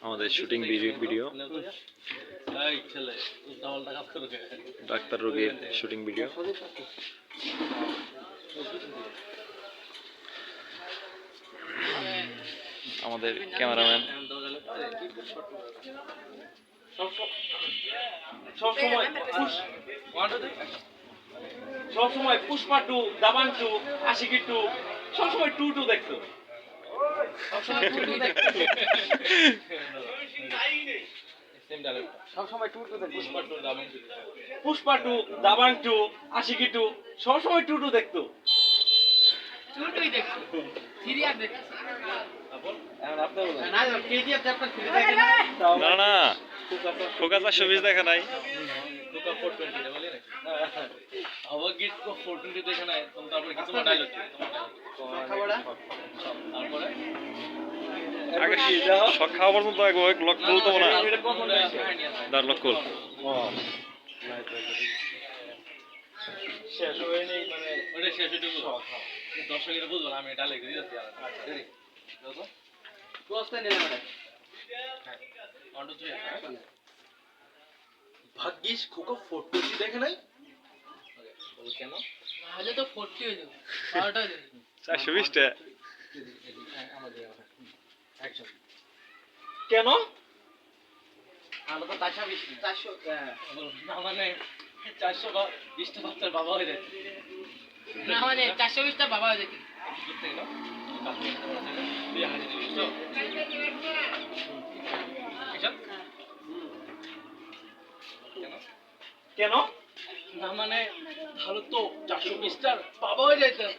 আমাদের shooting video doctor রোগীর shooting video. আমাদের ক্যামেরাম্যান সবসময় পুষ্পা 2, দাবাং 2, আশিকি 2, সবসময় 2 দেখতো। পুষ্পা 2, দাবাং 2, আশিকি 2, সবসময় 2 দেখতো। না না খোকা 420 দেখা নাই। আগে সব খাওয়া পর্যন্ত লক খুলতো না, দাঁড় লক খুল। শেষ হয়ে নেই মানে ওটা শেষ হয়ে যাবে দর্শকেরা বুঝবো না আমি এটা লিখে দিয়েছি আর ক্লোজটা নিলাম এটা ভাগ্যিস খোকা 420 দেখে নাই কেন তাহলে তো 40 হয়ে যাবে 420 টা কেন আমরা তো 400 না মানে 420 টা বাচ্চার বাবা হয়ে যাচ্ছে না মানে 420 টা বাবা হয়ে যাচ্ছে কেন না মানে ভালো তো 420 টার বাবা হয়ে যাইতেন